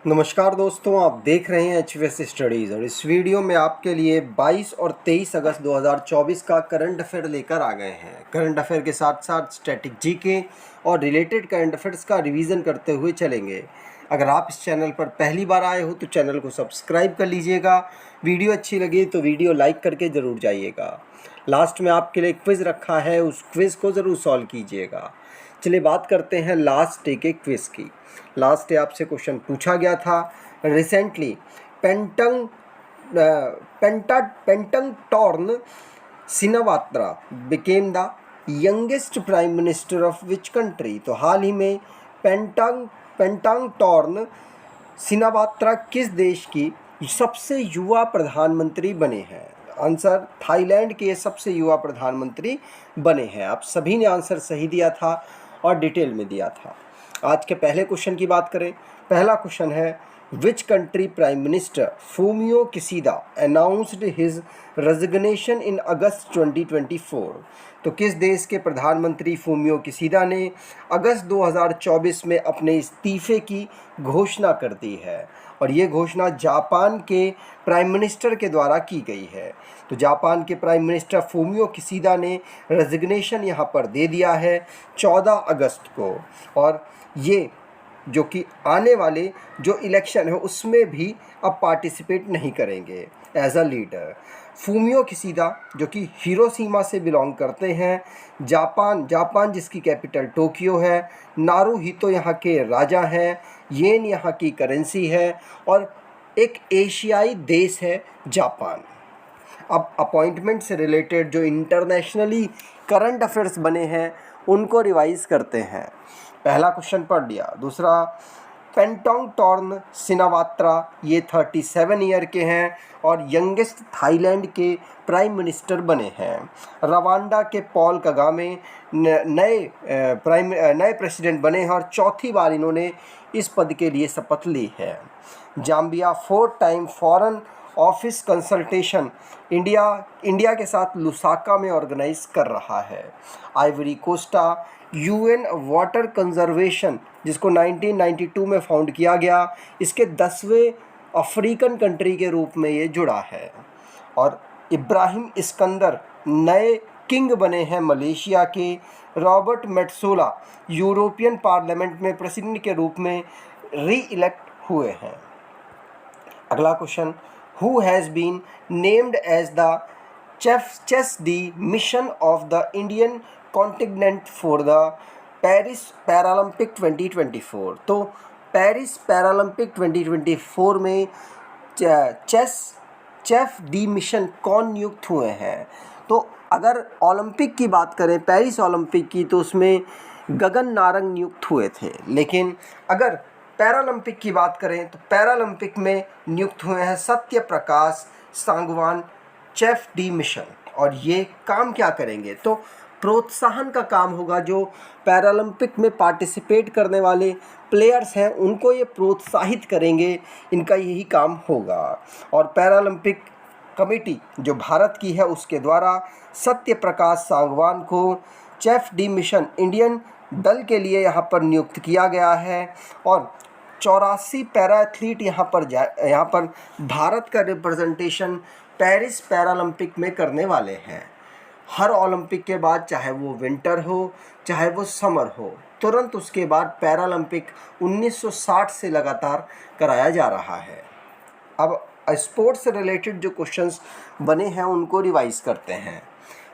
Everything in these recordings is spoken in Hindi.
नमस्कार दोस्तों, आप देख रहे हैं एच स्टडीज़ और इस वीडियो में आपके लिए 22 और 23 अगस्त 2024 का करंट अफेयर लेकर आ गए हैं। करंट अफेयर के साथ साथ स्टैटिक जीके और रिलेटेड करंट अफेयर्स का रिवीजन करते हुए चलेंगे। अगर आप इस चैनल पर पहली बार आए हो तो चैनल को सब्सक्राइब कर लीजिएगा। वीडियो अच्छी लगी तो वीडियो लाइक करके ज़रूर जाइएगा। लास्ट में आपके लिए क्विज़ रखा है, उस क्विज़ को ज़रूर सॉल्व कीजिएगा। चलिए बात करते हैं लास्ट डे के क्विज़ की। लास्ट डे आपसे क्वेश्चन पूछा गया था, recently Paetong Paetongtarn Shinawatra became the youngest prime minister of which country. तो हाल ही में पेंटांग टॉर्न सिनावात्रा किस देश की सबसे युवा प्रधानमंत्री बने हैं? आंसर थाईलैंड के सबसे युवा प्रधानमंत्री बने हैं। आप सभी ने आंसर सही दिया था और डिटेल में दिया था। आज के पहले क्वेश्चन की बात करें। पहला क्वेश्चन है, which country prime minister Fumio Kishida announced his resignation in August 2024। तो किस देश के प्रधानमंत्री फूमियो किसीदा ने अगस्त 2024 में अपने इस्तीफे की घोषणा कर दी है? और ये घोषणा जापान के प्राइम मिनिस्टर के द्वारा की गई है। तो जापान के प्राइम मिनिस्टर फूमियो किसीदा ने रेजिग्नेशन यहाँ पर दे दिया है 14 अगस्त को। और ये जो कि आने वाले जो इलेक्शन है उसमें भी अब पार्टिसिपेट नहीं करेंगे एज अ लीडर। फूमियो किसीदा जो कि हिरोशिमा से बिलोंग करते हैं, जापान जिसकी कैपिटल टोक्यो है, नारुहितो यहाँ के राजा हैं, येन यहाँ की करेंसी है और एक एशियाई देश है जापान। अब अपॉइंटमेंट से रिलेटेड जो इंटरनेशनली करंट अफेयर्स बने हैं उनको रिवाइज करते हैं। पहला क्वेश्चन पढ़ लिया। दूसरा, पेंटोंग टॉर्न सिनावात्रा ये 37 ईयर के हैं और यंगेस्ट थाईलैंड के प्राइम मिनिस्टर बने हैं। रवांडा के पॉल कगामे नए प्रेसिडेंट बने हैं और चौथी बार इन्होंने इस पद के लिए शपथ ली है। Zambia 4 time foreign office consultation India के साथ लुसाका में ऑर्गेनाइज कर रहा है। Ivory Costa UN water conservation जिसको 1992 में फाउंड किया गया, इसके 10वें अफ्रीकन कंट्री के रूप में ये जुड़ा है। और इब्राहिम इस्कंदर नए किंग बने हैं मलेशिया के। रॉबर्ट मेट्सोला यूरोपियन पार्लियामेंट में प्रेसिडेंट के रूप में री इलेक्ट हुए हैं। अगला question, who has been named as the chef de mission of the Indian continent for the Paris Paralympic 2024। तो पेरिस पैरालंपिक 2024 में चेफ डी मिशन कौन नियुक्त हुए हैं? तो अगर ओलंपिक की बात करें, पेरिस ओलंपिक की, तो उसमें गगन नारंग नियुक्त हुए थे। लेकिन अगर पैरालंपिक की बात करें तो पैरालंपिक में नियुक्त हुए हैं Satya Prakash Sangwan chef D mission. और ये काम क्या करेंगे? तो प्रोत्साहन का काम होगा। जो पैरालंपिक में पार्टिसिपेट करने वाले प्लेयर्स हैं उनको ये प्रोत्साहित करेंगे, इनका यही काम होगा। और पैरालंपिक कमेटी जो भारत की है उसके द्वारा सत्य प्रकाश सांगवान को चेफ डी मिशन इंडियन दल के लिए यहाँ पर नियुक्त किया गया है। और 84 पैरा एथलीट यहाँ पर भारत का रिप्रेजेंटेशन पेरिस पैरालंपिक में करने वाले हैं। हर ओलंपिक के बाद, चाहे वो विंटर हो चाहे वो समर हो, तुरंत उसके बाद पैरालंपिक 1960 से लगातार कराया जा रहा है। अब स्पोर्ट्स से रिलेटेड जो क्वेश्चंस बने हैं उनको रिवाइज करते हैं।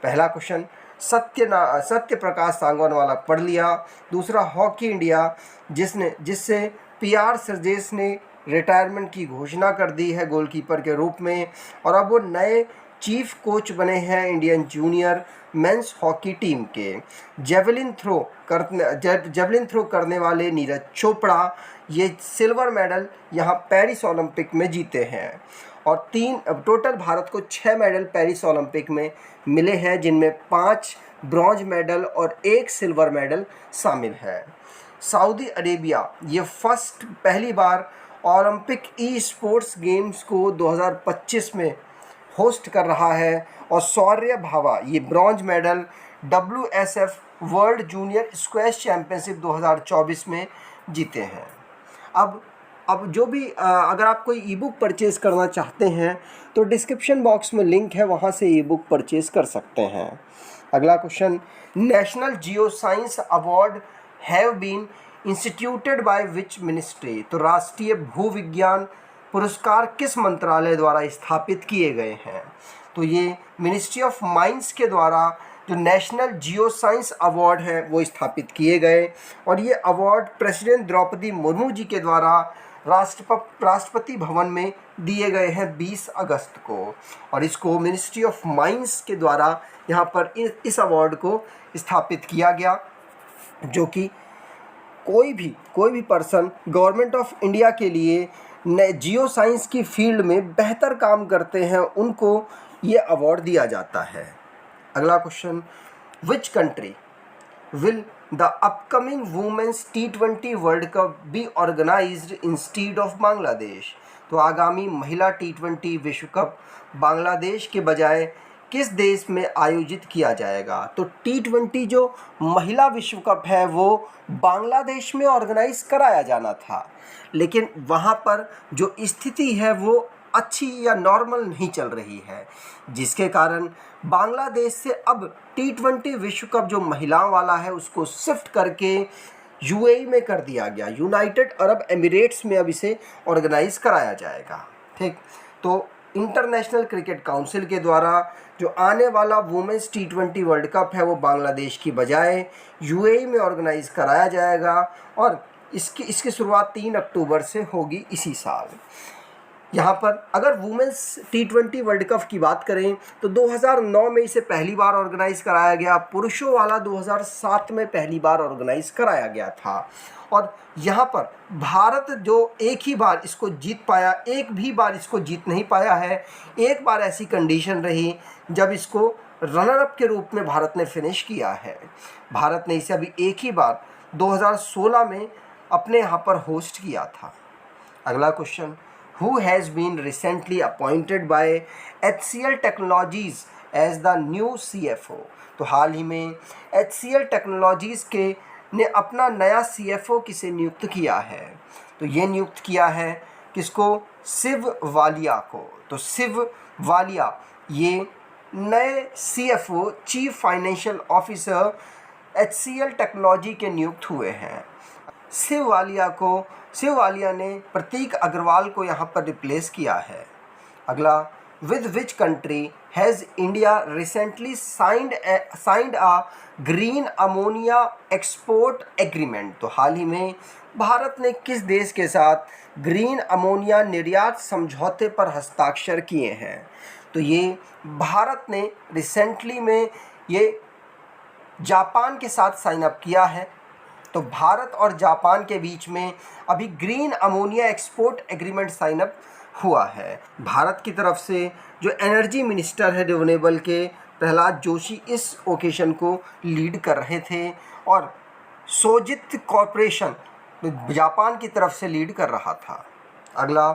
पहला क्वेश्चन सत्य प्रकाश सांगवान वाला पढ़ लिया। दूसरा, हॉकी इंडिया जिससे पीआर सरजेस ने रिटायरमेंट की घोषणा कर दी है गोलकीपर के रूप में, और अब वो नए चीफ कोच बने हैं Indian junior men's hockey team के। जेवलिन थ्रो करने वाले नीरज चोपड़ा ये सिल्वर मेडल यहाँ पेरिस ओलंपिक में जीते हैं। और टोटल भारत को 6 मेडल पेरिस ओलंपिक में मिले हैं, जिनमें 5 ब्रॉन्ज मेडल और 1 सिल्वर मेडल शामिल है। सऊदी अरेबिया ये पहली बार ओलंपिक ई स्पोर्ट्स गेम्स को 2025 में होस्ट कर रहा है। और शौर्य भावा ये bronze medal WSF world junior squash championship 2024 में जीते हैं। अब अब जो भी अगर आप कोई ई बुक परचेज़ करना चाहते हैं तो डिस्क्रिप्शन बॉक्स में लिंक है, वहाँ से ई बुक परचेज़ कर सकते हैं। अगला question, National Geo Science Award have been instituted by which ministry? तो राष्ट्रीय भूविज्ञान पुरस्कार किस मंत्रालय द्वारा स्थापित किए गए हैं? तो ये मिनिस्ट्री ऑफ माइंस के द्वारा जो नेशनल जियो साइंस अवार्ड है वो स्थापित किए गए, और ये अवार्ड प्रेसिडेंट द्रौपदी मुर्मू जी के द्वारा राष्ट्रपति भवन में दिए गए हैं 20 अगस्त को, और इसको मिनिस्ट्री ऑफ माइंस के द्वारा यहाँ पर इस अवार्ड को स्थापित किया गया, जो कि कोई भी पर्सन गवर्नमेंट ऑफ इंडिया के लिए जियो साइंस की फील्ड में बेहतर काम करते हैं उनको ये अवार्ड दिया जाता है। अगला question, which country will the upcoming women's T20 World Cup be organised instead of Bangladesh? तो आगामी महिला T20 विश्व कप बांग्लादेश के बजाय किस देश में आयोजित किया जाएगा? तो T20 जो महिला विश्व कप है वो बांग्लादेश में ऑर्गेनाइज कराया जाना था, लेकिन वहाँ पर जो स्थिति है वो अच्छी या नॉर्मल नहीं चल रही है, जिसके कारण बांग्लादेश से अब T20 विश्व कप जो महिलाओं वाला है उसको शिफ्ट करके यूएई में कर दिया गया, यूनाइटेड अरब एमिरेट्स में अब इसे ऑर्गेनाइज कराया जाएगा। ठीक, तो इंटरनेशनल क्रिकेट काउंसिल के द्वारा जो आने वाला वुमेन्स T20 वर्ल्ड कप है वो बांग्लादेश की बजाय यूएई में ऑर्गेनाइज कराया जाएगा, और इसकी शुरुआत 3 अक्टूबर से होगी इसी साल। यहाँ पर अगर वुमेन्स T20 वर्ल्ड कप की बात करें तो 2009 में इसे पहली बार ऑर्गेनाइज कराया गया, पुरुषों वाला 2007 में पहली बार ऑर्गेनाइज कराया गया था, और यहाँ पर भारत जो एक ही बार इसको जीत पाया, एक भी बार इसको जीत नहीं पाया है। एक बार ऐसी कंडीशन रही जब इसको रनर अप के रूप में भारत ने फिनिश किया है। भारत ने इसे अभी एक ही बार 2016 में अपने यहाँ पर होस्ट किया था। अगला question, who has been recently appointed by HCL Technologies as the new CFO? तो हाल ही में HCL Technologies के ने अपना नया CFO किसे नियुक्त किया है? तो ये नियुक्त किया है किसको? शिव वालिया को। तो शिव वालिया ये नए CFO chief financial officer HCL technology के नियुक्त हुए हैं। शिव वालिया ने प्रतीक अग्रवाल को यहाँ पर रिप्लेस किया है। अगला, with which country has India recently signed a green ammonia export agreement? तो हाल ही में भारत ने किस देश के साथ ग्रीन अमोनिया निर्यात समझौते पर हस्ताक्षर किए हैं? तो ये भारत ने रिसेंटली में ये जापान के साथ साइन अप किया है। तो भारत और जापान के बीच में अभी green ammonia export agreement sign up हुआ है। भारत की तरफ से जो एनर्जी मिनिस्टर है रिन्यूएबल के, प्रहलाद जोशी, इस ओकेशन को लीड कर रहे थे, और सोजित कॉरपोरेशन जापान की तरफ से लीड कर रहा था। अगला,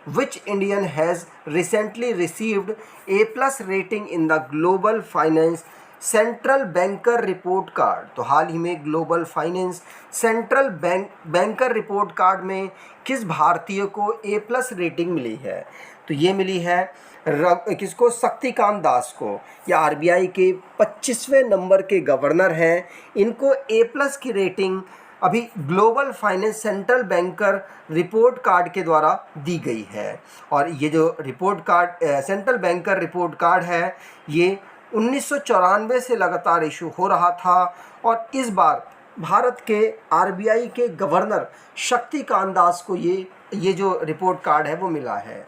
which Indian has recently received A+ rating in the global finance central banker report card? तो हाल ही में global finance central banker report card में किस भारतीय को A+ रेटिंग मिली है? तो ये मिली है किसको? शक्तिकांत दास को। या RBI के 25वें नंबर के गवर्नर हैं, इनको A+ की रेटिंग अभी global finance central banker report card के द्वारा दी गई है। और ये जो report card central banker report card है ये 1994 से लगातार इशू हो रहा था, और इस बार भारत के RBI के गवर्नर शक्तिकांत दास को ये जो रिपोर्ट कार्ड है वो मिला है।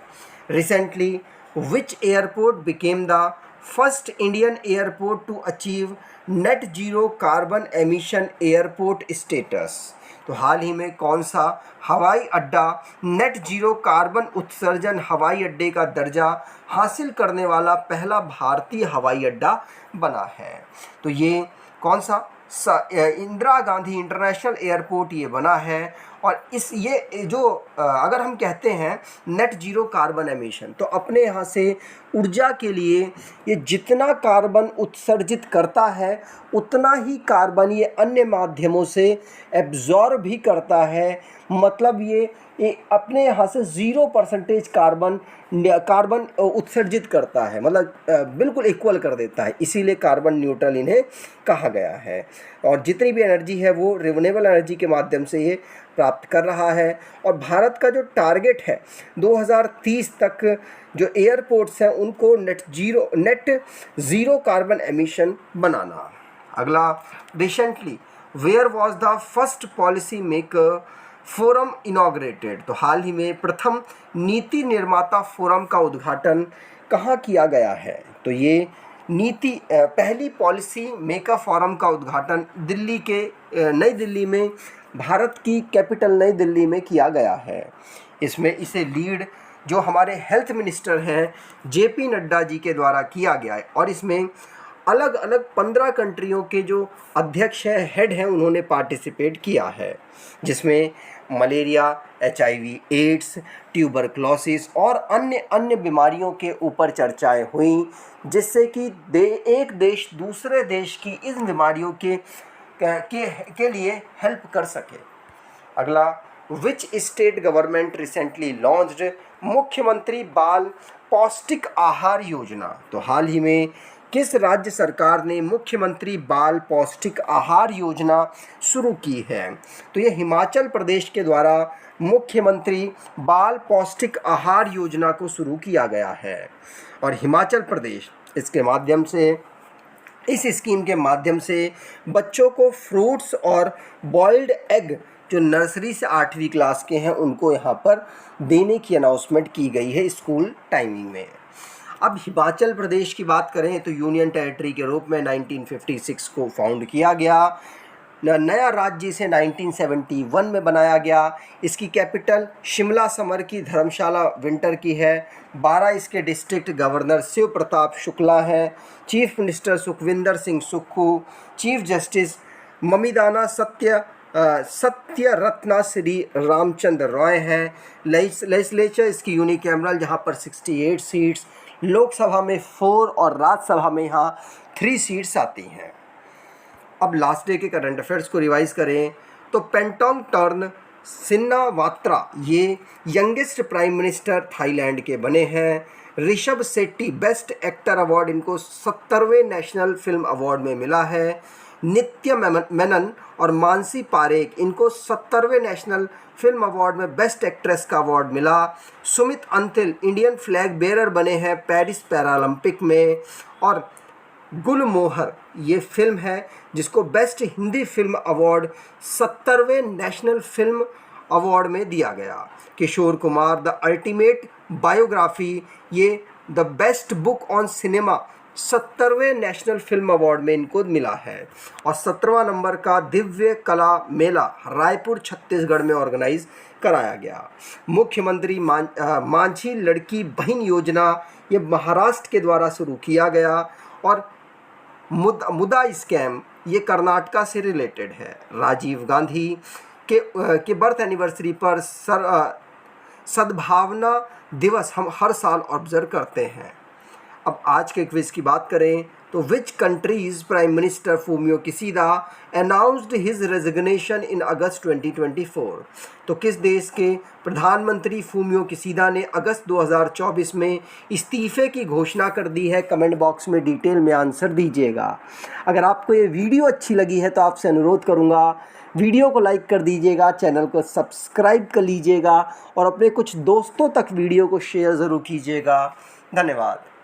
Recently which airport became the first Indian airport to achieve net zero carbon emission airport status? तो हाल ही में कौन सा हवाई अड्डा नेट जीरो कार्बन उत्सर्जन हवाई अड्डे का दर्जा हासिल करने वाला पहला भारतीय हवाई अड्डा बना है? तो ये कौन सा इंदिरा गांधी इंटरनेशनल एयरपोर्ट ये बना है, और इस ये जो अगर हम कहते हैं नेट जीरो कार्बन एमिशन, तो अपने यहाँ से ऊर्जा के लिए ये जितना कार्बन उत्सर्जित करता है उतना ही कार्बन ये अन्य माध्यमों से एब्जॉर्ब भी करता है। मतलब ये अपने यहाँ से 0% कार्बन उत्सर्जित करता है, मतलब बिल्कुल इक्वल कर देता है, इसीलिए कार्बन न्यूट्रल इन्हें कहा गया है। और जितनी भी एनर्जी है वो रिन्यूएबल एनर्जी के माध्यम से ये प्राप्त कर रहा है। और भारत का जो टारगेट है 2030 तक जो एयरपोर्ट्स हैं उनको नेट ज़ीरो कार्बन एमिशन बनाना। अगला, recently where was the first policy maker forum inaugurated, तो हाल ही में प्रथम नीति निर्माता फोरम का उद्घाटन कहाँ किया गया है? तो ये पहली पॉलिसी मेकर फोरम का उद्घाटन नई दिल्ली में, भारत की कैपिटल नई दिल्ली में किया गया है। इसमें इसे लीड जो हमारे हेल्थ मिनिस्टर हैं JP नड्डा जी के द्वारा किया गया है। और इसमें अलग अलग 15 कंट्रियों के जो अध्यक्ष हैं, हेड हैं, उन्होंने पार्टिसिपेट किया है, जिसमें मलेरिया, HIV, एड्स, ट्यूबरक्लोसिस और अन्य बीमारियों के ऊपर चर्चाएं हुई, जिससे कि एक देश दूसरे देश की इन बीमारियों के लिए हेल्प कर सके। अगला, which state government recently launched मुख्यमंत्री बाल पौष्टिक आहार योजना, तो हाल ही में किस राज्य सरकार ने मुख्यमंत्री बाल पौष्टिक आहार योजना शुरू की है? तो ये हिमाचल प्रदेश के द्वारा मुख्यमंत्री बाल पौष्टिक आहार योजना को शुरू किया गया है। और हिमाचल प्रदेश इसके माध्यम से, इस स्कीम के माध्यम से बच्चों को फ्रूट्स और बॉइल्ड एग जो नर्सरी से 8वीं क्लास के हैं उनको यहाँ पर देने की अनाउंसमेंट की गई है स्कूल टाइमिंग में। अब हिमाचल प्रदेश की बात करें तो यूनियन टेरिटरी के रूप में 1956 को फाउंड किया गया। नया राज्य इसे 1971 में बनाया गया। इसकी कैपिटल शिमला समर की धर्मशाला विंटर की है। 12 इसके डिस्ट्रिक्ट गवर्नर शिव प्रताप शुक्ला हैं। Chief minister Sukhvinder Singh Sukhu, chief justice Mamidanna Satyaratna Shri Ramachandra Roy हैं। लेजिस्लेचर इसकी यूनिकैमरल जहां पर 68 सीट्स, लोकसभा में 4 और राज्यसभा में यहाँ 3 सीट्स आती हैं। अब लास्ट डे के करंट अफेयर्स को रिवाइज करें तो पेंटोंग टर्न सिन्नावात्रा ये यंगेस्ट प्राइम मिनिस्टर थाईलैंड के बने हैं। Rishabh Shetty best actor award इनको 70वें नेशनल फिल्म अवार्ड में मिला है। नित्य मेनन और मानसी पारेख इनको 70वें नेशनल फिल्म अवार्ड में बेस्ट एक्ट्रेस का अवार्ड मिला। Sumit Antil Indian flag bearer बने हैं पेरिस पैरालंपिक में। और गुलमोहर ये फिल्म है जिसको बेस्ट हिंदी फिल्म अवार्ड 70वें नेशनल फिल्म अवार्ड में दिया गया। Kishore Kumar the ultimate biography ये the best book on cinema 70वें नेशनल फिल्म अवार्ड में इनको मिला है। और 17वां नंबर का दिव्य कला मेला रायपुर छत्तीसगढ़ में ऑर्गेनाइज कराया गया। मुख्यमंत्री मांझी लड़की बहन योजना ये महाराष्ट्र के द्वारा शुरू किया गया। और मुदा स्कैम ये कर्नाटका से रिलेटेड है। राजीव गांधी के बर्थ एनिवर्सरी पर सद्भावना दिवस हम हर साल ऑब्जर्व करते हैं। अब आज के क्विज की बात करें तो which countries prime minister Fumio Kishida announced his resignation in August 2024, तो किस देश के प्रधानमंत्री फूमियो किसीदा ने अगस्त 2024 में इस्तीफे की घोषणा कर दी है? कमेंट बॉक्स में डिटेल में आंसर दीजिएगा। अगर आपको ये वीडियो अच्छी लगी है तो आपसे अनुरोध करूँगा वीडियो को लाइक कर दीजिएगा, चैनल को सब्सक्राइब कर लीजिएगा और अपने कुछ दोस्तों तक वीडियो को शेयर ज़रूर कीजिएगा। धन्यवाद।